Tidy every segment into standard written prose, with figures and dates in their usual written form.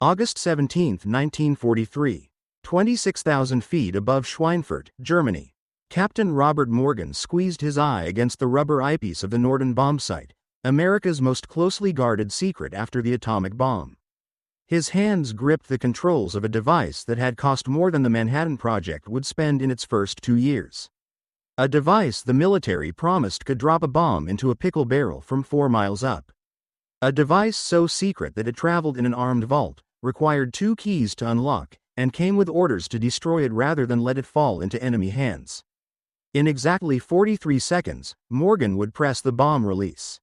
August 17, 1943. 26,000 feet above Schweinfurt, Germany. Captain Robert Morgan squeezed his eye against the rubber eyepiece of the Norden bombsight, America's most closely guarded secret after the atomic bomb. His hands gripped the controls of a device that had cost more than the Manhattan Project would spend in its first 2 years. A device the military promised could drop a bomb into a pickle barrel from 4 miles up. A device so secret that it traveled in an armed vault, required 2 keys to unlock, and came with orders to destroy it rather than let it fall into enemy hands. In exactly 43 seconds, Morgan would press the bomb release.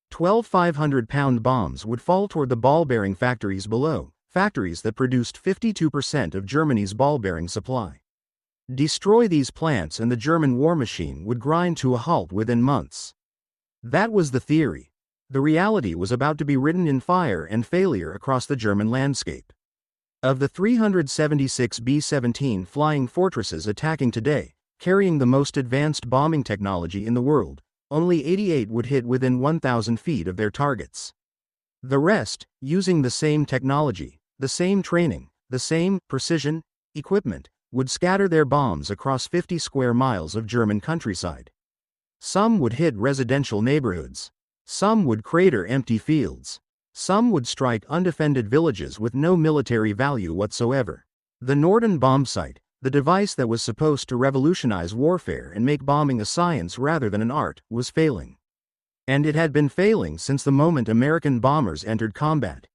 12 500-pound bombs would fall toward the ball-bearing factories below, factories that produced 52% of Germany's ball-bearing supply. Destroy these plants and the German war machine would grind to a halt within months. That was the theory. The reality was about to be written in fire and failure across the German landscape. Of the 376 B-17 flying fortresses attacking today, carrying the most advanced bombing technology in the world, only 88 would hit within 1,000 feet of their targets. The rest, using the same technology, the same training, the same precision equipment, would scatter their bombs across 50 square miles of German countryside. Some would hit residential neighborhoods. Some would crater empty fields. Some would strike undefended villages with no military value whatsoever. The Norden bombsight, the device that was supposed to revolutionize warfare and make bombing a science rather than an art, was failing. And it had been failing since the moment American bombers entered combat.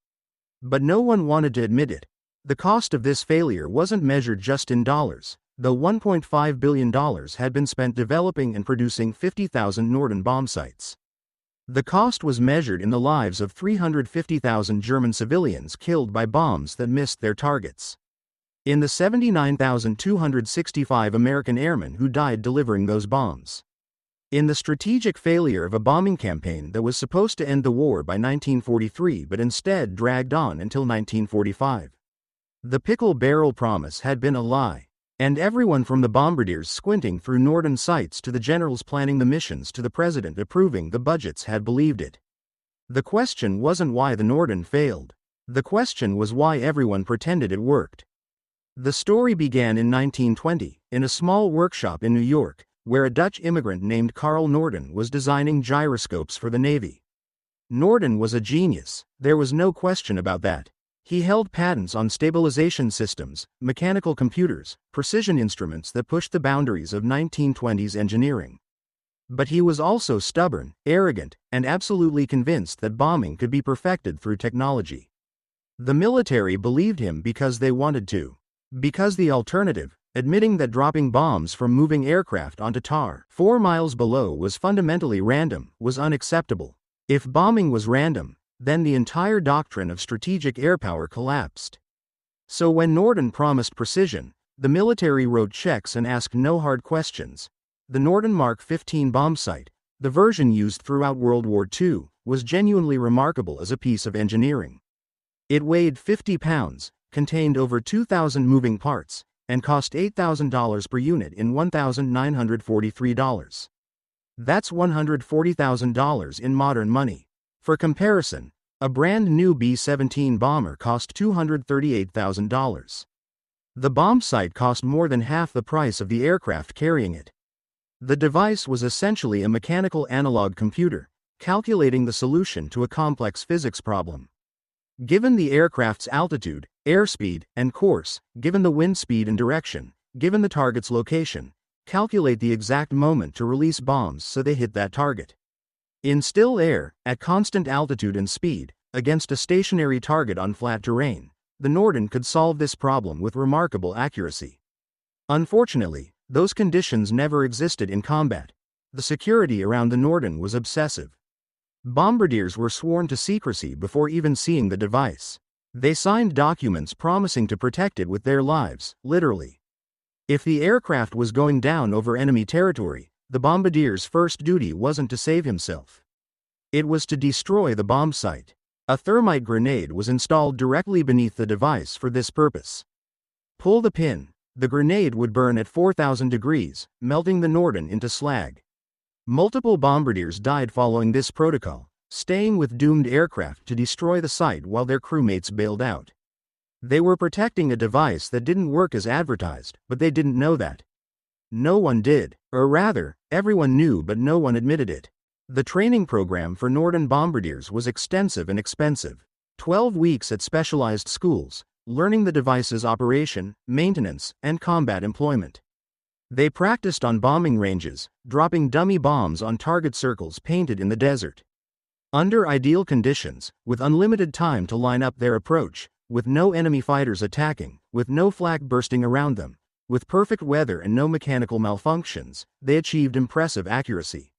But no one wanted to admit it. The cost of this failure wasn't measured just in dollars, though $1.5 billion had been spent developing and producing 50,000 Norden bombsights. The cost was measured in the lives of 350,000 German civilians killed by bombs that missed their targets. In the 79,265 American airmen who died delivering those bombs. In the strategic failure of a bombing campaign that was supposed to end the war by 1943 but instead dragged on until 1945. The pickle barrel promise had been a lie. And everyone from the bombardiers squinting through Norden sights to the generals planning the missions to the president approving the budgets had believed it. The question wasn't why the Norden failed. The question was why everyone pretended it worked. The story began in 1920, in a small workshop in New York, where a Dutch immigrant named Carl Norden was designing gyroscopes for the Navy. Norden was a genius, there was no question about that. He held patents on stabilization systems, mechanical computers, precision instruments that pushed the boundaries of 1920s engineering. But he was also stubborn, arrogant, and absolutely convinced that bombing could be perfected through technology. The military believed him because they wanted to. Because the alternative, admitting that dropping bombs from moving aircraft onto tar 4 miles below was fundamentally random, was unacceptable. If bombing was random, then the entire doctrine of strategic air power collapsed. So when Norden promised precision, the military wrote checks and asked no hard questions. The Norden Mark 15 bombsight, the version used throughout World War II, was genuinely remarkable as a piece of engineering. It weighed 50 pounds, contained over 2,000 moving parts, and cost $8,000 per unit in $1,943. That's $140,000 in modern money. For comparison, a brand new B-17 bomber cost $238,000. The bombsight cost more than half the price of the aircraft carrying it. The device was essentially a mechanical analog computer, calculating the solution to a complex physics problem. Given the aircraft's altitude, airspeed, and course, given the wind speed and direction, given the target's location, calculate the exact moment to release bombs so they hit that target. In still air, at constant altitude and speed, against a stationary target on flat terrain, the Norden could solve this problem with remarkable accuracy. Unfortunately, those conditions never existed in combat. The security around the Norden was obsessive. Bombardiers were sworn to secrecy before even seeing the device. They signed documents promising to protect it with their lives, literally. If the aircraft was going down over enemy territory, the bombardier's first duty wasn't to save himself. It was to destroy the bombsight. A thermite grenade was installed directly beneath the device for this purpose. Pull the pin. The grenade would burn at 4,000 degrees, melting the Norden into slag. Multiple bombardiers died following this protocol, staying with doomed aircraft to destroy the site while their crewmates bailed out. They were protecting a device that didn't work as advertised, but they didn't know that. No one did, or rather, everyone knew but no one admitted it. The training program for Norden bombardiers was extensive and expensive. 12 weeks at specialized schools, learning the device's operation, maintenance, and combat employment. They practiced on bombing ranges, dropping dummy bombs on target circles painted in the desert. Under ideal conditions, with unlimited time to line up their approach, with no enemy fighters attacking, with no flak bursting around them, with perfect weather and no mechanical malfunctions, they achieved impressive accuracy.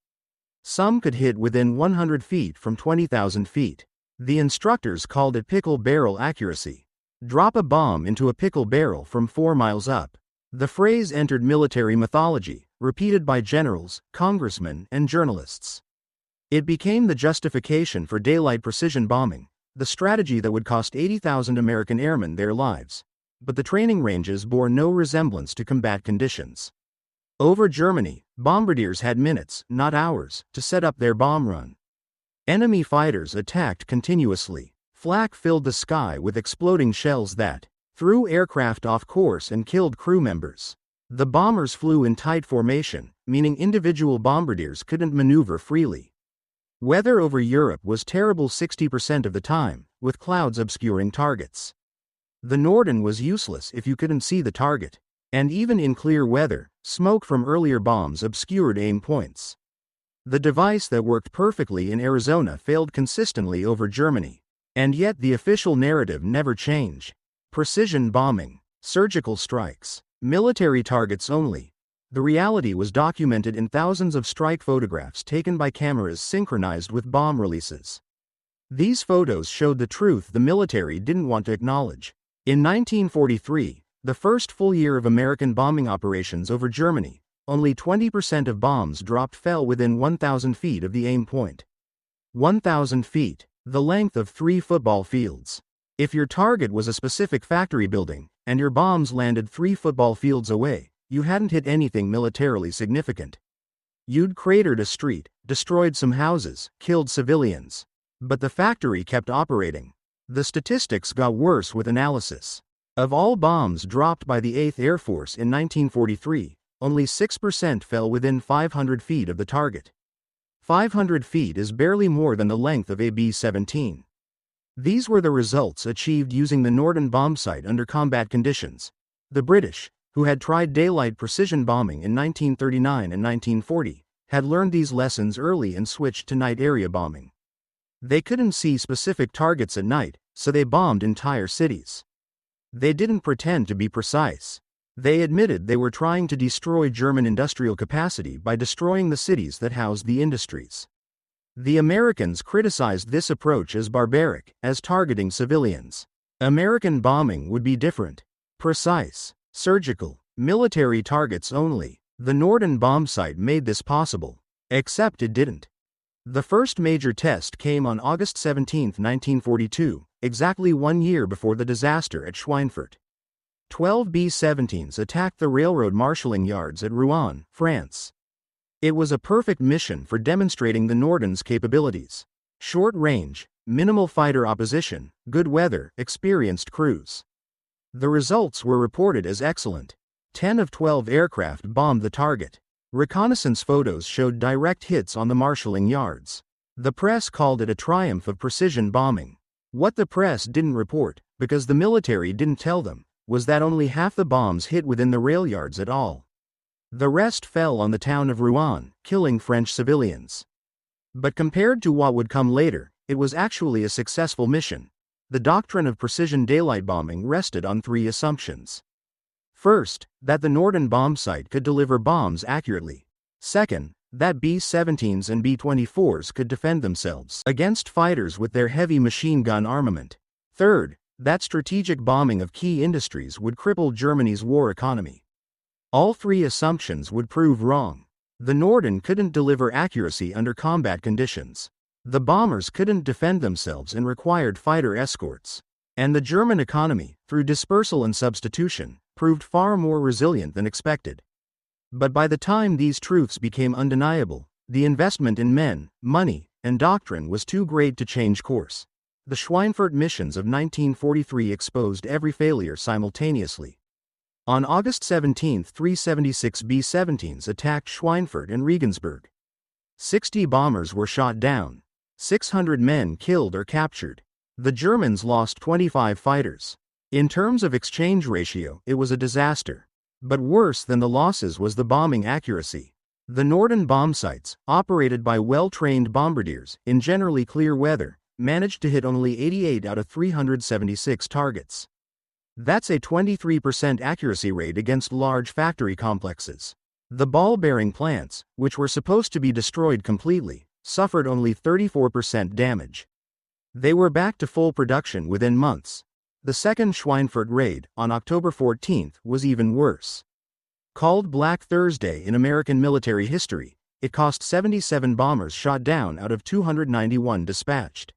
Some could hit within 100 feet from 20,000 feet. The instructors called it pickle barrel accuracy. Drop a bomb into a pickle barrel from 4 miles up. The phrase entered military mythology, repeated by generals, congressmen, and journalists. It became the justification for daylight precision bombing, the strategy that would cost 80,000 American airmen their lives. But the training ranges bore no resemblance to combat conditions. Over Germany, bombardiers had minutes, not hours, to set up their bomb run. Enemy fighters attacked continuously. Flak filled the sky with exploding shells that threw aircraft off course and killed crew members. The bombers flew in tight formation, meaning individual bombardiers couldn't maneuver freely. Weather over Europe was terrible 60% of the time, with clouds obscuring targets. The Norden was useless if you couldn't see the target. And even in clear weather, smoke from earlier bombs obscured aim points. The device that worked perfectly in Arizona failed consistently over Germany. And yet the official narrative never changed. Precision bombing, surgical strikes, military targets only. The reality was documented in thousands of strike photographs taken by cameras synchronized with bomb releases. These photos showed the truth the military didn't want to acknowledge. In 1943, the first full year of American bombing operations over Germany, only 20% of bombs dropped fell within 1,000 feet of the aim point. 1,000 feet, the length of 3 football fields. If your target was a specific factory building, and your bombs landed 3 football fields away, you hadn't hit anything militarily significant. You'd cratered a street, destroyed some houses, killed civilians. But the factory kept operating. The statistics got worse with analysis. Of all bombs dropped by the 8th Air Force in 1943, only 6% fell within 500 feet of the target. 500 feet is barely more than the length of a B-17. These were the results achieved using the Norden bombsight under combat conditions. The British, who had tried daylight precision bombing in 1939 and 1940, had learned these lessons early and switched to night area bombing. They couldn't see specific targets at night, so they bombed entire cities. They didn't pretend to be precise. They admitted they were trying to destroy German industrial capacity by destroying the cities that housed the industries. The Americans criticized this approach as barbaric, as targeting civilians. American bombing would be different. Precise, surgical, military targets only. The Norden bombsight made this possible. Except it didn't. The first major test came on August 17, 1942, exactly 1 year before the disaster at Schweinfurt. 12 B-17s attacked the railroad marshalling yards at Rouen, France. It was a perfect mission for demonstrating the Norden's capabilities. Short range, minimal fighter opposition, good weather, experienced crews. The results were reported as excellent. 10 of 12 aircraft bombed the target. Reconnaissance photos showed direct hits on the marshalling yards. The press called it a triumph of precision bombing. What the press didn't report, because the military didn't tell them, was that only half the bombs hit within the rail yards at all. The rest fell on the town of Rouen, killing French civilians. But compared to what would come later, it was actually a successful mission. The doctrine of precision daylight bombing rested on 3 assumptions. First, that the Norden bombsight could deliver bombs accurately. Second, that B-17s and B-24s could defend themselves against fighters with their heavy machine gun armament. Third, that strategic bombing of key industries would cripple Germany's war economy. All 3 assumptions would prove wrong. The Norden couldn't deliver accuracy under combat conditions. The bombers couldn't defend themselves and required fighter escorts. And the German economy, through dispersal and substitution, proved far more resilient than expected. But by the time these truths became undeniable, the investment in men, money, and doctrine was too great to change course. The Schweinfurt missions of 1943 exposed every failure simultaneously. On August 17, 376 B-17s attacked Schweinfurt and Regensburg. 60 bombers were shot down. 600 men killed or captured. The Germans lost 25 fighters. In terms of exchange ratio, it was a disaster. But worse than the losses was the bombing accuracy. The Norden bombsights, operated by well-trained bombardiers in generally clear weather, managed to hit only 88 out of 376 targets. That's a 23% accuracy rate against large factory complexes. The ball-bearing plants, which were supposed to be destroyed completely, suffered only 34% damage. They were back to full production within months. The second Schweinfurt raid, on October 14, was even worse. Called Black Thursday in American military history, it cost 77 bombers shot down out of 291 dispatched.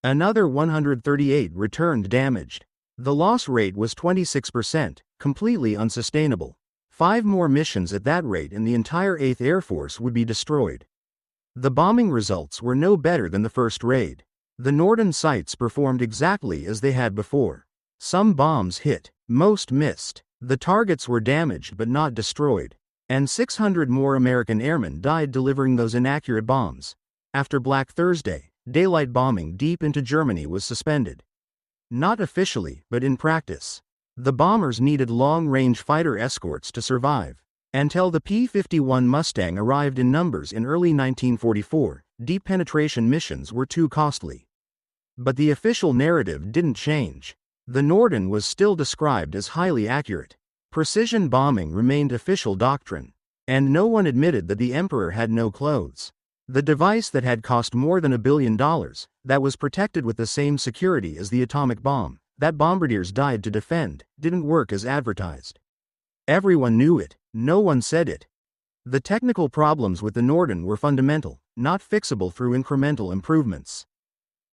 Another 138 returned damaged. The loss rate was 26%, completely unsustainable. 5 more missions at that rate and the entire 8th Air Force would be destroyed. The bombing results were no better than the first raid. The Norden sites performed exactly as they had before. Some bombs hit, most missed. The targets were damaged but not destroyed. And 600 more American airmen died delivering those inaccurate bombs. After Black Thursday, daylight bombing deep into Germany was suspended. Not officially, but in practice. The bombers needed long-range fighter escorts to survive. Until the P-51 Mustang arrived in numbers in early 1944, deep penetration missions were too costly. But the official narrative didn't change. The Norden was still described as highly accurate. Precision bombing remained official doctrine. And no one admitted that the emperor had no clothes. The device that had cost more than $1 billion, that was protected with the same security as the atomic bomb, that bombardiers died to defend, didn't work as advertised. Everyone knew it, no one said it. The technical problems with the Norden were fundamental, not fixable through incremental improvements.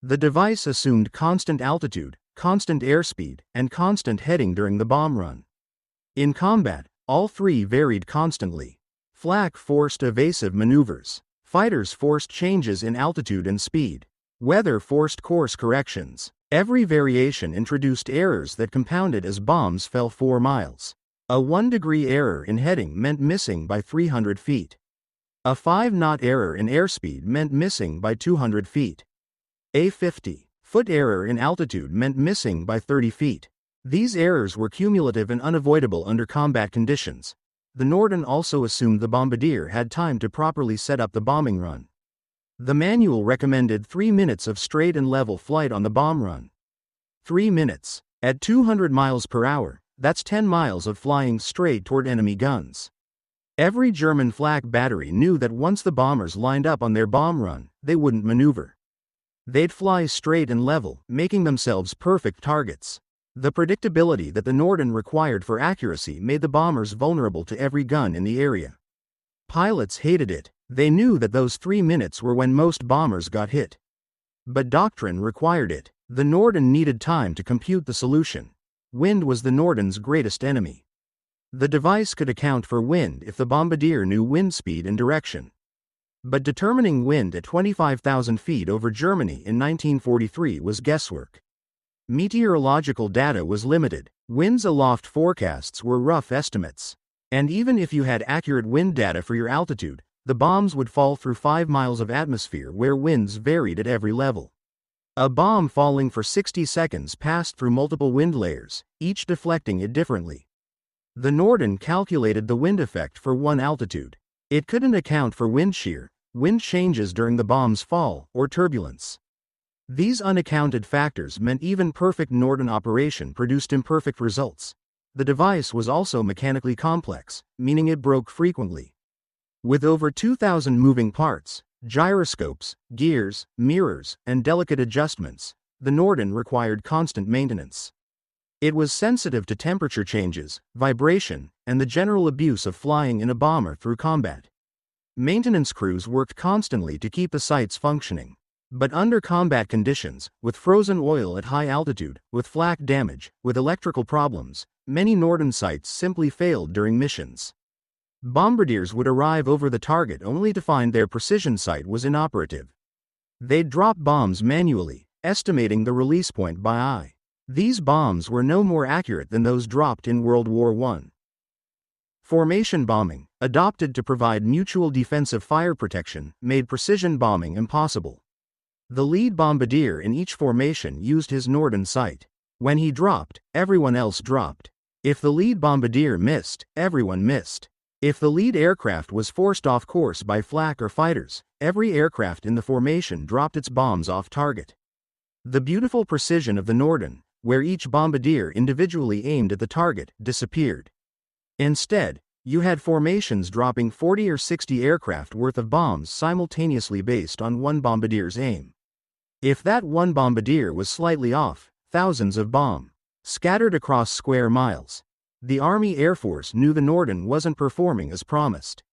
The device assumed constant altitude, constant airspeed, and constant heading during the bomb run. In combat, all three varied constantly. Flak forced evasive maneuvers. Fighters forced changes in altitude and speed. Weather forced course corrections. Every variation introduced errors that compounded as bombs fell 4 miles. A 1-degree error in heading meant missing by 300 feet. A 5-knot error in airspeed meant missing by 200 feet. A 50-foot error in altitude meant missing by 30 feet. These errors were cumulative and unavoidable under combat conditions. The Norden also assumed the bombardier had time to properly set up the bombing run. The manual recommended 3 minutes of straight and level flight on the bomb run. 3 minutes. At 200 miles per hour, that's 10 miles of flying straight toward enemy guns. Every German flak battery knew that once the bombers lined up on their bomb run, they wouldn't maneuver. They'd fly straight and level, making themselves perfect targets. The predictability that the Norden required for accuracy made the bombers vulnerable to every gun in the area. Pilots hated it. They knew that those 3 minutes were when most bombers got hit. But doctrine required it. The Norden needed time to compute the solution. Wind was the Norden's greatest enemy. The device could account for wind if the bombardier knew wind speed and direction. But determining wind at 25,000 feet over Germany in 1943 was guesswork. Meteorological data was limited. Winds aloft forecasts were rough estimates. And even if you had accurate wind data for your altitude, the bombs would fall through 5 miles of atmosphere where winds varied at every level. A bomb falling for 60 seconds passed through multiple wind layers, each deflecting it differently. The Norden calculated the wind effect for one altitude. It couldn't account for wind shear, wind changes during the bomb's fall, or turbulence. These unaccounted factors meant even perfect Norden operation produced imperfect results. The device was also mechanically complex, meaning it broke frequently. With over 2,000 moving parts, gyroscopes, gears, mirrors, and delicate adjustments, the Norden required constant maintenance. It was sensitive to temperature changes, vibration, and the general abuse of flying in a bomber through combat. Maintenance crews worked constantly to keep the sites functioning. But under combat conditions, with frozen oil at high altitude, with flak damage, with electrical problems, many Norden sites simply failed during missions. Bombardiers would arrive over the target only to find their precision site was inoperative. They'd drop bombs manually, estimating the release point by eye. These bombs were no more accurate than those dropped in World War I. Formation bombing, adopted to provide mutual defensive fire protection, made precision bombing impossible. The lead bombardier in each formation used his Norden sight. When he dropped, everyone else dropped. If the lead bombardier missed, everyone missed. If the lead aircraft was forced off course by flak or fighters, every aircraft in the formation dropped its bombs off target. The beautiful precision of the Norden, where each bombardier individually aimed at the target, disappeared. Instead, you had formations dropping 40 or 60 aircraft worth of bombs simultaneously based on one bombardier's aim. If that one bombardier was slightly off, thousands of bombs scattered across square miles. The Army Air Force knew the Norden wasn't performing as promised.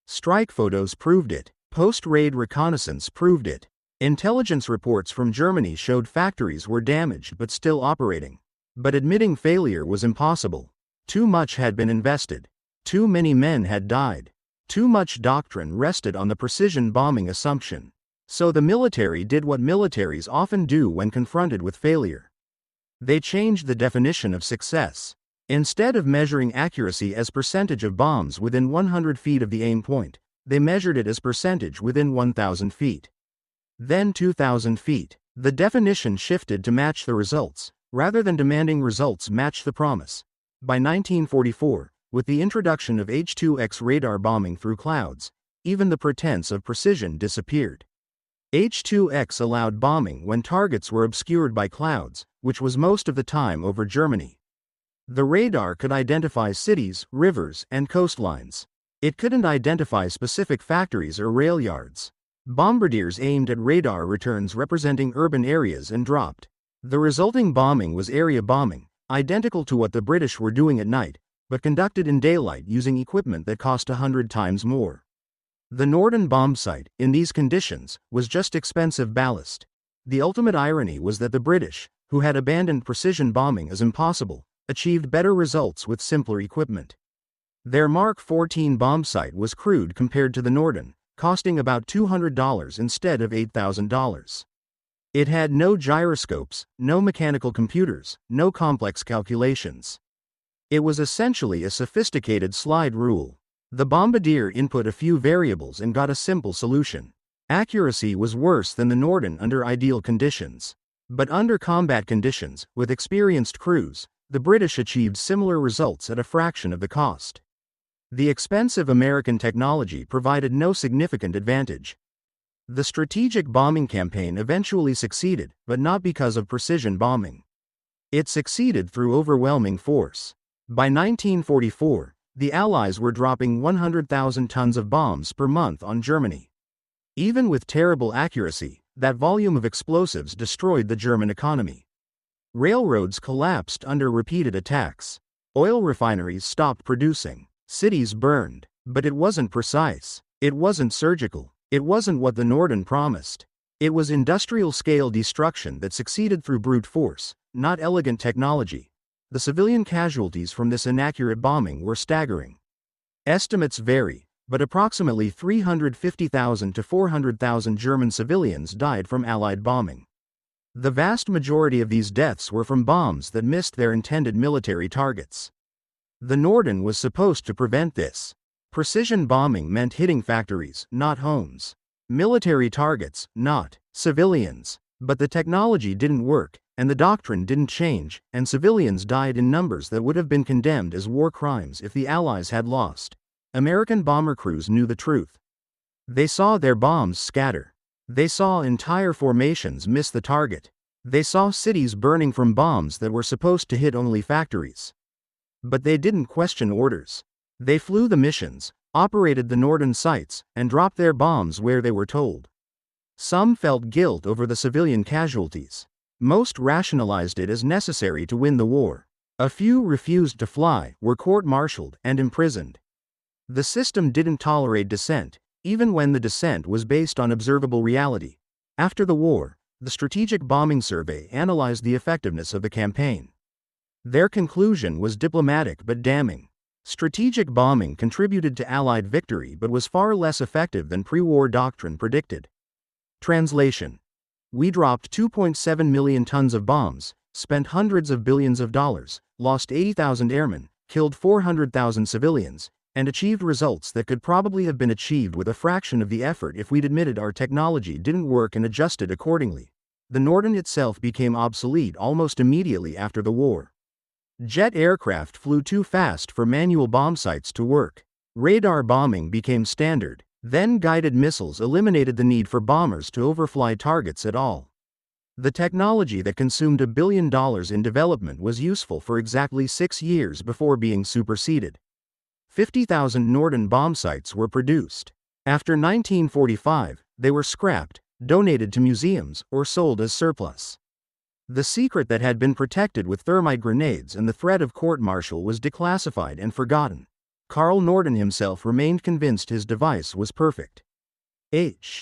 Strike photos proved it. Post-raid reconnaissance proved it. Intelligence reports from Germany showed factories were damaged but still operating. But admitting failure was impossible. Too much had been invested. Too many men had died. Too much doctrine rested on the precision bombing assumption. So the military did what militaries often do when confronted with failure. They changed the definition of success. Instead of measuring accuracy as percentage of bombs within 100 feet of the aim point, they measured it as percentage within 1,000 feet. Then 2,000 feet. The definition shifted to match the results, rather than demanding results match the promise. By 1944, with the introduction of H-2X radar bombing through clouds, even the pretense of precision disappeared. H-2X allowed bombing when targets were obscured by clouds, which was most of the time over Germany. The radar could identify cities, rivers, and coastlines. It couldn't identify specific factories or rail yards. Bombardiers aimed at radar returns representing urban areas and dropped. The resulting bombing was area bombing, identical to what the British were doing at night, but conducted in daylight using equipment that cost 100 times more. The Norden bombsight, in these conditions, was just expensive ballast. The ultimate irony was that the British, who had abandoned precision bombing as impossible, achieved better results with simpler equipment. Their Mark 14 bombsight was crude compared to the Norden, costing about $200 instead of $8,000. It had no gyroscopes, no mechanical computers, no complex calculations. It was essentially a sophisticated slide rule. The bombardier input a few variables and got a simple solution. Accuracy was worse than the Norden under ideal conditions. But under combat conditions, with experienced crews, the British achieved similar results at a fraction of the cost. The expensive American technology provided no significant advantage. The strategic bombing campaign eventually succeeded, but not because of precision bombing. It succeeded through overwhelming force. By 1944, the Allies were dropping 100,000 tons of bombs per month on Germany. Even with terrible accuracy, that volume of explosives destroyed the German economy. Railroads collapsed under repeated attacks. Oil refineries stopped producing. Cities burned. But it wasn't precise. It wasn't surgical. It wasn't what the Norden promised. It was industrial-scale destruction that succeeded through brute force, not elegant technology. The civilian casualties from this inaccurate bombing were staggering. Estimates vary, but approximately 350,000 to 400,000 German civilians died from Allied bombing. The vast majority of these deaths were from bombs that missed their intended military targets. The Norden was supposed to prevent this. Precision bombing meant hitting factories, not homes. Military targets, not civilians. But the technology didn't work, and the doctrine didn't change, and civilians died in numbers that would have been condemned as war crimes if the Allies had lost. American bomber crews knew the truth. They saw their bombs scatter. They saw entire formations miss the target. They saw cities burning from bombs that were supposed to hit only factories. But they didn't question orders. They flew the missions, operated the Norden sites, and dropped their bombs where they were told. Some felt guilt over the civilian casualties. Most rationalized it as necessary to win the war. A few refused to fly, were court-martialed, and imprisoned. The system didn't tolerate dissent, even when the dissent was based on observable reality. After the war, the Strategic Bombing Survey analyzed the effectiveness of the campaign. Their conclusion was diplomatic but damning. Strategic bombing contributed to Allied victory but was far less effective than pre-war doctrine predicted. Translation. We dropped 2.7 million tons of bombs, spent hundreds of billions of dollars, lost 80,000 airmen, killed 400,000 civilians, and achieved results that could probably have been achieved with a fraction of the effort if we'd admitted our technology didn't work and adjusted accordingly. The Norden itself became obsolete almost immediately after the war. Jet aircraft flew too fast for manual bomb sights to work. Radar bombing became standard. Then guided missiles eliminated the need for bombers to overfly targets at all. The technology that consumed $1 billion in development was useful for exactly 6 years before being superseded. 50,000 Norden bomb sights were produced. After 1945, they were scrapped, donated to museums, or sold as surplus. The secret that had been protected with thermite grenades and the threat of court-martial was declassified and forgotten. Carl Norden himself remained convinced his device was perfect. H.